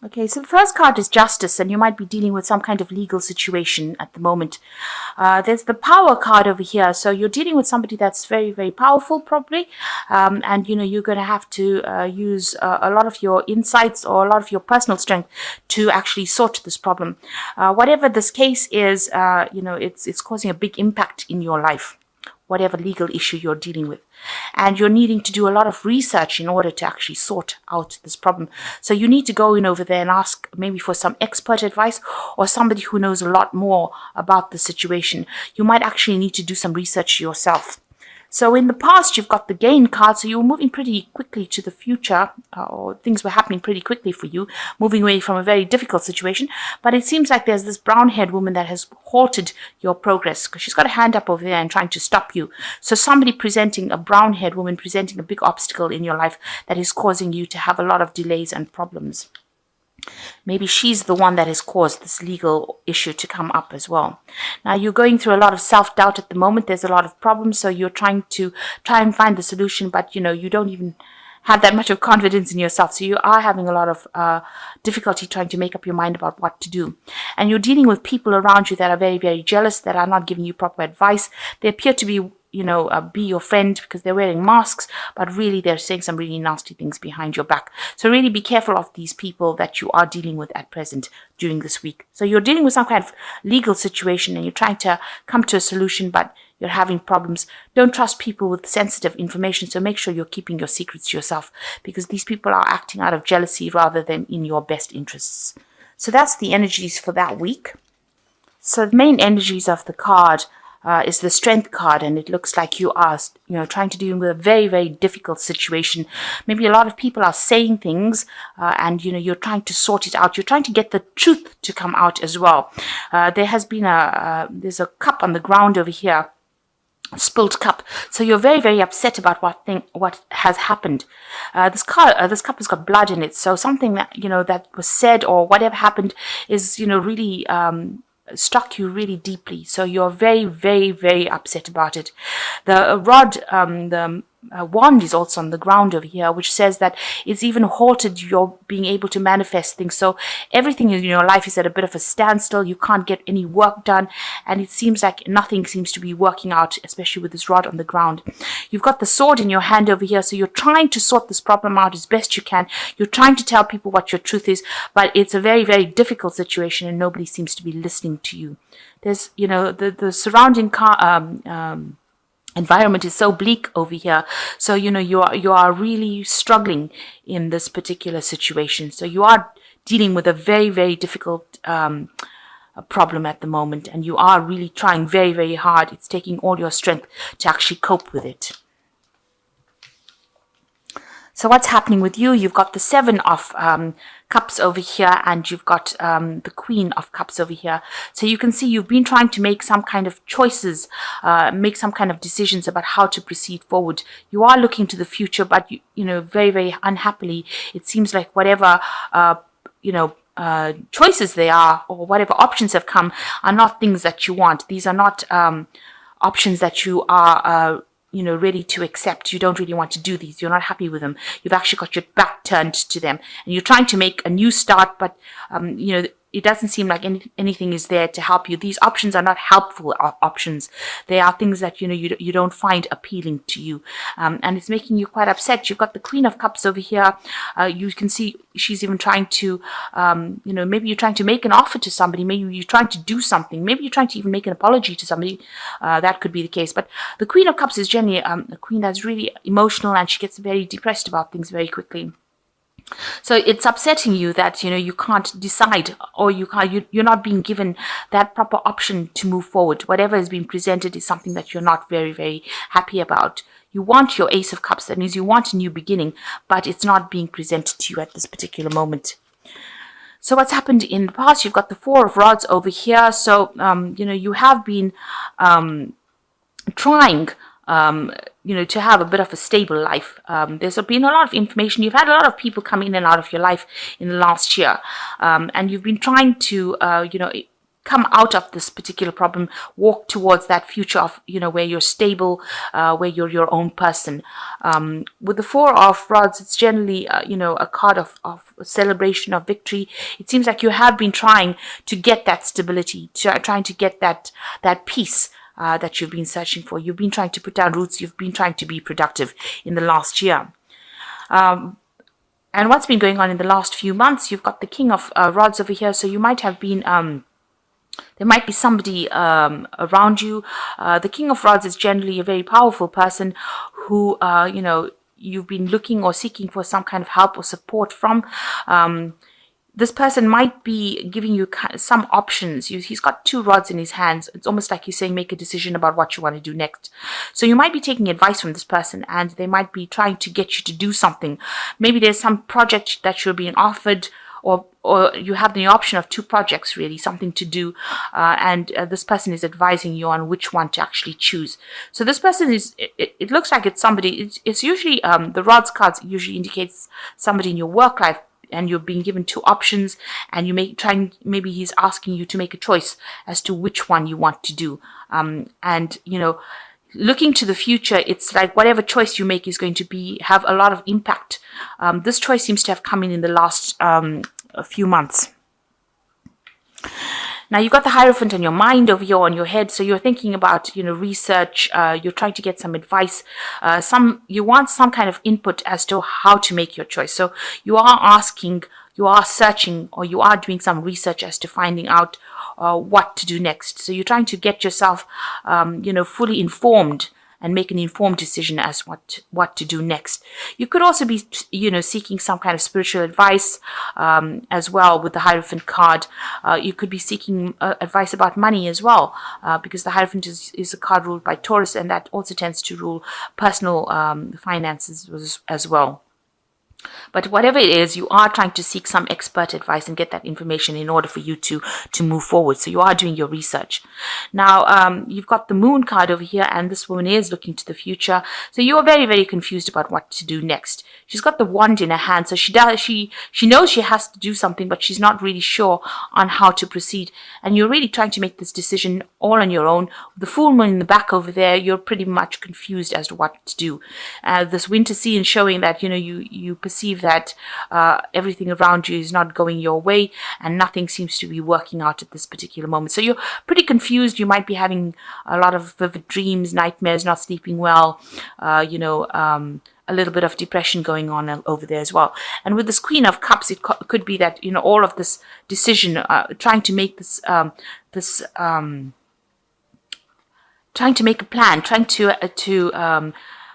Okay, so the first card is justice, and you might be dealing with some kind of legal situation at the moment. There's the power card over here, so you're dealing with somebody that's very, very powerful, probably, and you're going to have to use a lot of your insights or a lot of your personal strength to actually sort this problem. Whatever this case is, it's causing a big impact in your life, whatever legal issue you're dealing with. And you're needing to do a lot of research in order to actually sort out this problem. So you need to go in over there and ask maybe for some expert advice or somebody who knows a lot more about the situation. You might actually need to do some research yourself. So in the past, you've got the gain card, so you were moving pretty quickly to the future, or things were happening pretty quickly for you, moving away from a very difficult situation. But it seems like there's this brown-haired woman that has halted your progress, because she's got a hand up over there and trying to stop you. So somebody presenting, a brown-haired woman presenting a big obstacle in your life that is causing you to have a lot of delays and problems. Maybe she's the one that has caused this legal issue to come up as well. Now, you're going through a lot of self-doubt at the moment. There's a lot of problems, so you're trying and find the solution, but you don't even have that much of confidence in yourself. So you are having a lot of difficulty trying to make up your mind about what to do. And you're dealing with people around you that are very, very jealous, that are not giving you proper advice. They appear to be be your friend because they're wearing masks, but really they're saying some really nasty things behind your back. So really be careful of these people that you are dealing with at present during this week. So you're dealing with some kind of legal situation and you're trying to come to a solution, but you're having problems. Don't trust people with sensitive information, so make sure you're keeping your secrets to yourself, because these people are acting out of jealousy rather than in your best interests. So that's the energies for that week. So the main energies of the card is the strength card, and it looks like you are trying to deal with a very, very difficult situation. Maybe a lot of people are saying things and you're trying to sort it out. You're trying to get the truth to come out as well. There has been there's a cup on the ground over here, spilled cup. So you're very, very upset about what has happened. This cup has got blood in it, so something that that was said or whatever happened is really struck you really deeply. So you're very, very, very upset about it. The rod, the wand is also on the ground over here, which says that it's even halted your being able to manifest things. So everything in your life is at a bit of a standstill. You can't get any work done, and it seems like nothing seems to be working out, especially with this rod on the ground. You've got the sword in your hand over here, so you're trying to sort this problem out as best you can. You're trying to tell people what your truth is, but it's a very, very difficult situation and nobody seems to be listening to you. There's the surrounding environment is so bleak over here, so you are really struggling in this particular situation. So you are dealing with a very, very difficult problem at the moment, and you are really trying very, very hard. It's taking all your strength to actually cope with it. So what's happening with you? You've got the Seven of Cups over here, and you've got the Queen of Cups over here. So you can see you've been trying to make some kind of choices, make some kind of decisions about how to proceed forward. You are looking to the future, but very, very unhappily, it seems like whatever choices they are or whatever options have come are not things that you want. These are not options that you are ready to accept. You don't really want to do these. You're not happy with them. You've actually got your back turned to them, and you're trying to make a new start, but it doesn't seem like anything is there to help you. These options are not helpful options. They are things that you don't find appealing to you, and it's making you quite upset. You've got the Queen of Cups over here. You can see she's even trying to, maybe you're trying to make an offer to somebody. Maybe you're trying to do something. Maybe you're trying to even make an apology to somebody. That could be the case. But the Queen of Cups is generally a queen that's really emotional, and she gets very depressed about things very quickly. So it's upsetting you that you can't decide, or you're not being given that proper option to move forward. Whatever has been presented is something that you're not very, very happy about. You want your Ace of Cups. That means you want a new beginning, but it's not being presented to you at this particular moment. So what's happened in the past? You've got the Four of Rods over here. So you have been trying to have a bit of a stable life. There's been a lot of information. You've had a lot of people come in and out of your life in the last year. And you've been trying to, come out of this particular problem, walk towards that future of, where you're stable, where you're your own person. With the Four of Rods, it's generally, a card of celebration, of victory. It seems like you have been trying to get that stability, trying to get that peace that you've been searching for. You've been trying to put down roots. You've been trying to be productive in the last year. And what's been going on in the last few months, you've got the King of Rods over here. So you might have been, there might be somebody around you. The King of Rods is generally a very powerful person who, you've been looking or seeking for some kind of help or support from. This person might be giving you some options. He's got two rods in his hands. It's almost like he's saying, make a decision about what you want to do next. So you might be taking advice from this person, and they might be trying to get you to do something. Maybe there's some project that you're being offered, or you have the option of two projects, really, something to do, and this person is advising you on which one to actually choose. So this person is, it looks like it's somebody, it's usually, the rods cards usually indicates somebody in your work life, and you're being given two options, and maybe he's asking you to make a choice as to which one you want to do. And looking to the future, it's like whatever choice you make is going to have a lot of impact. This choice seems to have come in the last a few months. Now you've got the Hierophant on your mind over here on your head, so you're thinking about research. You're trying to get some advice. You want some kind of input as to how to make your choice. So you are asking, you are searching, or you are doing some research as to finding out what to do next. So you're trying to get yourself, fully informed and make an informed decision as what to do next. You could also be, seeking some kind of spiritual advice as well with the Hierophant card. You could be seeking advice about money as well, because the Hierophant is a card ruled by Taurus, and that also tends to rule personal finances as well. But whatever it is, you are trying to seek some expert advice and get that information in order for you to move forward. So you are doing your research. Now, you've got the Moon card over here, and this woman is looking to the future. So you are very, very confused about what to do next. She's got the wand in her hand, so she knows she has to do something, but she's not really sure on how to proceed. And you're really trying to make this decision all on your own. The full moon in the back over there, you're pretty much confused as to what to do. This winter scene showing that you perceive that everything around you is not going your way, and nothing seems to be working out at this particular moment. So you're pretty confused. You might be having a lot of vivid dreams, nightmares, not sleeping well, a little bit of depression going on over there as well. And with this Queen of Cups, it could be that all of this decision, trying to make this trying to make a plan, trying to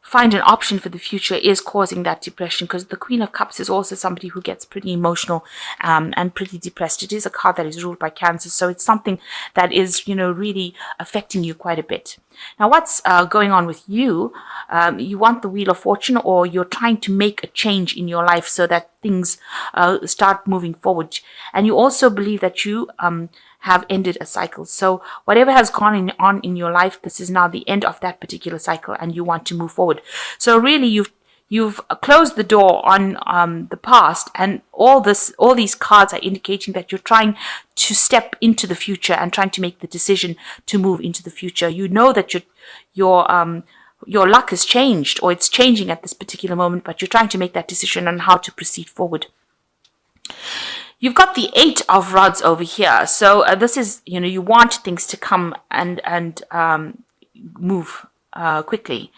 find an option for the future is causing that depression, because the Queen of Cups is also somebody who gets pretty emotional and pretty depressed. It is a card that is ruled by Cancer, so it's something that is, really affecting you quite a bit. Now, what's going on with you? You want the Wheel of Fortune, or you're trying to make a change in your life so that things start moving forward. And you also believe that you have ended a cycle. So whatever has gone on in your life, this is now the end of that particular cycle, and you want to move forward. So really, you've closed the door on the past, and all these cards are indicating that you're trying to step into the future and trying to make the decision to move into the future. You know that your luck has changed, or it's changing at this particular moment, but you're trying to make that decision on how to proceed forward. You've got the Eight of Rods over here. So this is, you want things to come and move quickly.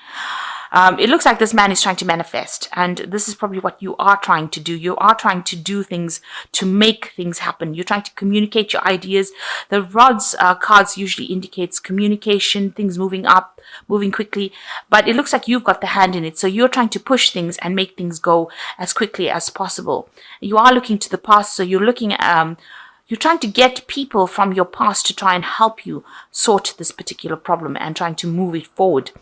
It looks like this man is trying to manifest, and this is probably what you are trying to do. You are trying to do things to make things happen. You're trying to communicate your ideas. The Rods cards usually indicates communication, things moving up, moving quickly, but it looks like you've got the hand in it. So you're trying to push things and make things go as quickly as possible. You are looking to the past, so you're looking at you're trying to get people from your past to try and help you sort this particular problem and trying to move it forward.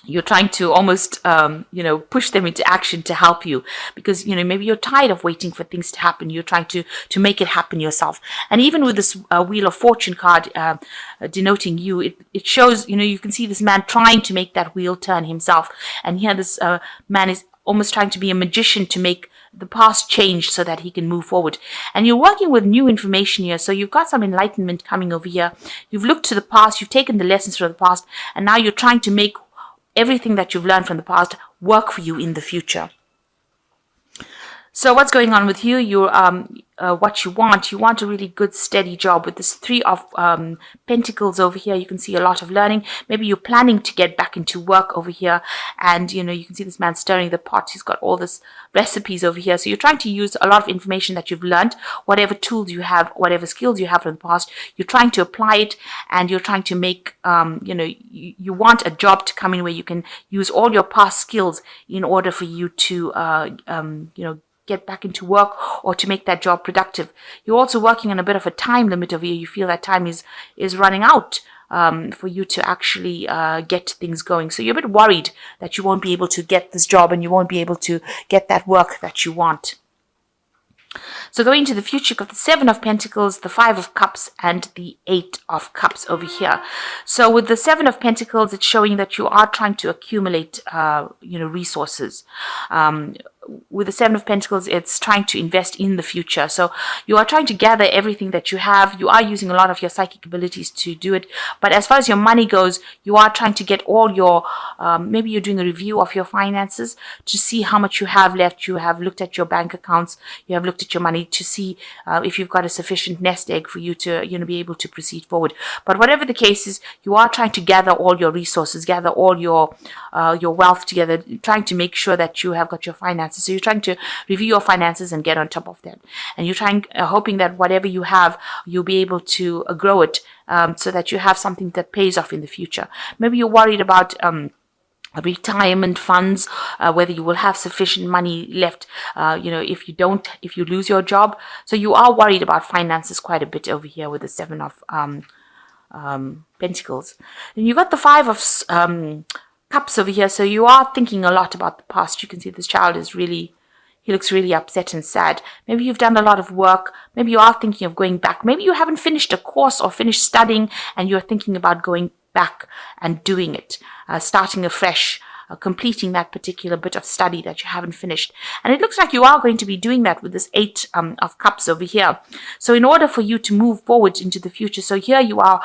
You're trying to almost, push them into action to help you, because, maybe you're tired of waiting for things to happen. You're trying to make it happen yourself. And even with this Wheel of Fortune card denoting you, it shows, you can see this man trying to make that wheel turn himself. And here this man is almost trying to be a magician to make the past change so that he can move forward. And you're working with new information here. So you've got some enlightenment coming over here. You've looked to the past, you've taken the lessons from the past, and now you're trying to make everything that you've learned from the past work for you in the future. So what's going on with you? You're what you want a really good steady job. With this 3 of Pentacles over here, you can see a lot of learning. Maybe you're planning to get back into work over here, and you can see this man stirring the pot. He's got all this recipes over here. So you're trying to use a lot of information that you've learned, whatever tools you have, whatever skills you have from the past. You're trying to apply it, and you're trying to make you want a job to come in where you can use all your past skills in order for you to get back into work or to make that job productive. You're also working on a bit of a time limit over here. You feel that time is running out for you to actually get things going. So you're a bit worried that you won't be able to get this job and you won't be able to get that work that you want. So going into the future, you've got the 7 of Pentacles, the 5 of Cups, and the 8 of Cups over here. So with the 7 of Pentacles, it's showing that you are trying to accumulate, resources. With the 7 of Pentacles, it's trying to invest in the future. So you are trying to gather everything that you have. You are using a lot of your psychic abilities to do it. But as far as your money goes, you are trying to get all your, maybe you're doing a review of your finances to see how much you have left. You have looked at your bank accounts. You have looked at your money to see if you've got a sufficient nest egg for you to, be able to proceed forward. But whatever the case is, you are trying to gather all your resources, gather all your wealth together, trying to make sure that you have got your finances. So you're trying to review your finances and get on top of that. And you're trying, hoping that whatever you have, you'll be able to grow it so that you have something that pays off in the future. Maybe you're worried about retirement funds, whether you will have sufficient money left, if you lose your job. So you are worried about finances quite a bit over here with the 7 of Pentacles. And you've got the 5 of Cups over here. So you are thinking a lot about the past. You can see this child is he looks really upset and sad. Maybe you've done a lot of work. Maybe you are thinking of going back. Maybe you haven't finished a course or finished studying and you're thinking about going back and doing it, starting afresh, completing that particular bit of study that you haven't finished. And it looks like you are going to be doing that with this 8 of Cups over here. So in order for you to move forward into the future, so here you are,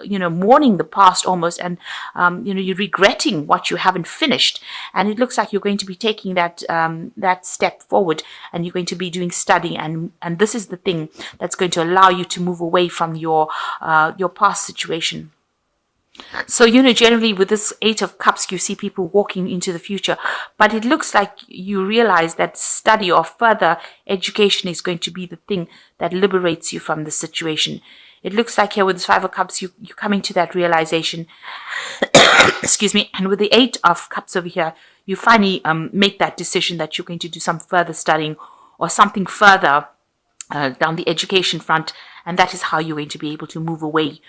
mourning the past almost, and, you're regretting what you haven't finished. And it looks like you're going to be taking that step forward, and you're going to be doing studying. And this is the thing that's going to allow you to move away from your past situation. So, generally with this 8 of Cups, you see people walking into the future, but it looks like you realize that study or further education is going to be the thing that liberates you from the situation. It looks like here with this 5 of Cups, you're coming to that realization. Excuse me. And with the 8 of Cups over here, you finally make that decision that you're going to do some further studying or something further down the education front, and that is how you're going to be able to move away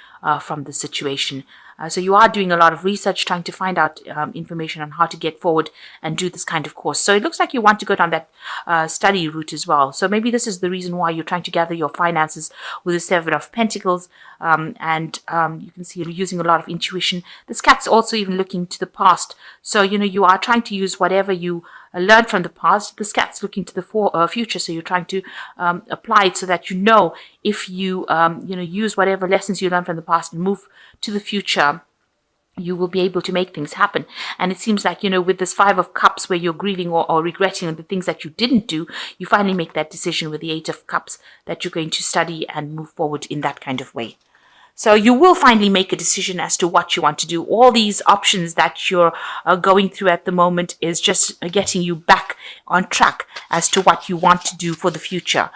from the situation. So you are doing a lot of research, trying to find out information on how to get forward and do this kind of course. So it looks like you want to go down that study route as well. So maybe this is the reason why you're trying to gather your finances with the 7 of Pentacles. And you can see you're using a lot of intuition. This cat's also even looking to the past. So, you are trying to use whatever you learned from the past. This cat's looking to the future. So you're trying to apply it so that if you use whatever lessons you learned from the past and move to the future, you will be able to make things happen. And it seems like, with this 5 of Cups where you're grieving or regretting the things that you didn't do, you finally make that decision with the 8 of Cups that you're going to study and move forward in that kind of way. So you will finally make a decision as to what you want to do. All these options that you're going through at the moment is just getting you back on track as to what you want to do for the future.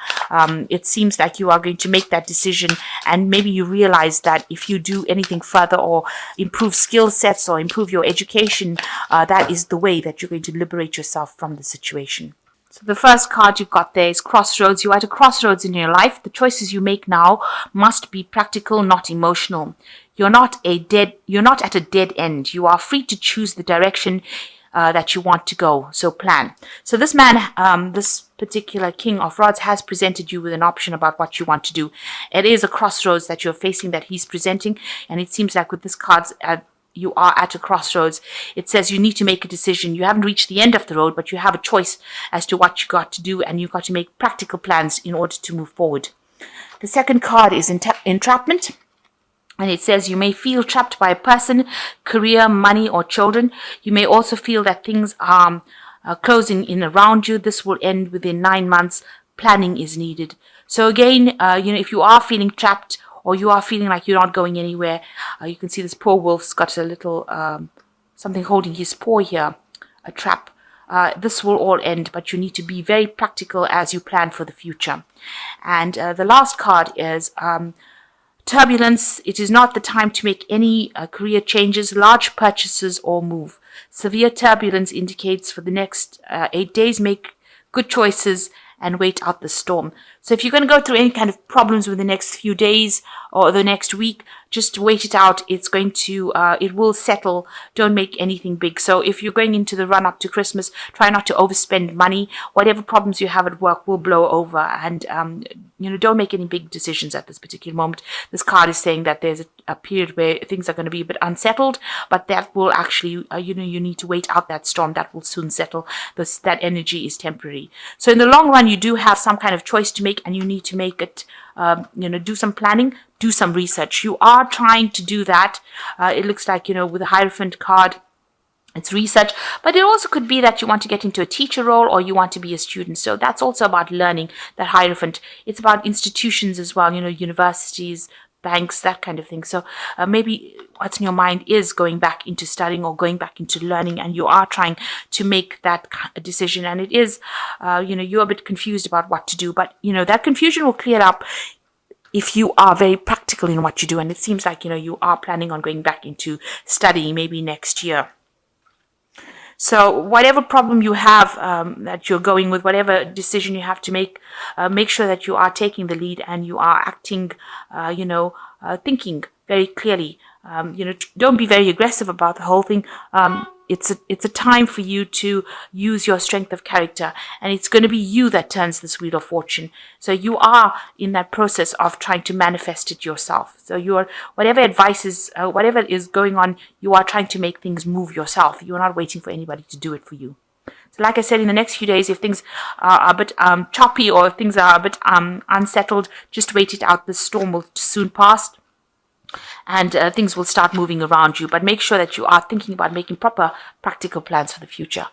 It seems like you are going to make that decision, and maybe you realize that if you do anything further or improve skill sets or improve your education, that is the way that you're going to liberate yourself from the situation. So the first card you've got there is Crossroads. You're at a crossroads in your life. The choices you make now must be practical, not emotional. You're not at a dead end. You are free to choose the direction that you want to go. So plan. So this man, this particular King of Rods, has presented you with an option about what you want to do. It is a crossroads that you're facing, that he's presenting, and it seems like with this cards you are at a crossroads. It says you need to make a decision. You haven't reached the end of the road, but you have a choice as to what you got to do, and you've got to make practical plans in order to move forward. The second card is entrapment. And it says you may feel trapped by a person, career, money, or children. You may also feel that things are closing in around you. This will end within 9 months. Planning is needed. So again, if you are feeling trapped or you are feeling like you're not going anywhere, you can see this poor wolf's got a little something holding his paw here, a trap. This will all end, but you need to be very practical as you plan for the future. And the last card is turbulence. It is not the time to make any career changes, large purchases, or move. Severe turbulence indicates for the next 8 days, make good choices and wait out the storm. So if you're going to go through any kind of problems with the next few days or the next week, just wait it out. It's going to, it will settle. Don't make anything big. So if you're going into the run up to Christmas, try not to overspend money. Whatever problems you have at work will blow over, and don't make any big decisions at this particular moment. This card is saying that there's a period where things are going to be a bit unsettled, but that will actually, you need to wait out that storm. That will soon settle. That energy is temporary. So in the long run, you do have some kind of choice to make, and you need to make it, do some planning, do some research. You are trying to do that. It looks like, with the Hierophant card, it's research, but it also could be that you want to get into a teacher role or you want to be a student. So that's also about learning, that Hierophant. It's about institutions as well, universities, banks, that kind of thing. So maybe what's in your mind is going back into studying or going back into learning, and you are trying to make that decision. And it is, you're a bit confused about what to do, but, that confusion will clear up if you are very practical in what you do. And it seems like, you are planning on going back into studying maybe next year. So whatever problem you have that you're going with, whatever decision you have to make sure that you are taking the lead and you are acting, thinking very clearly. Don't be very aggressive about the whole thing. It's a time for you to use your strength of character, and it's going to be you that turns this wheel of fortune. So you are in that process of trying to manifest it yourself. So whatever advice is, whatever is going on, you are trying to make things move yourself. You are not waiting for anybody to do it for you. So like I said, in the next few days, if things are a bit choppy or if things are a bit unsettled, just wait it out. The storm will soon pass, and things will start moving around you. But make sure that you are thinking about making proper practical plans for the future.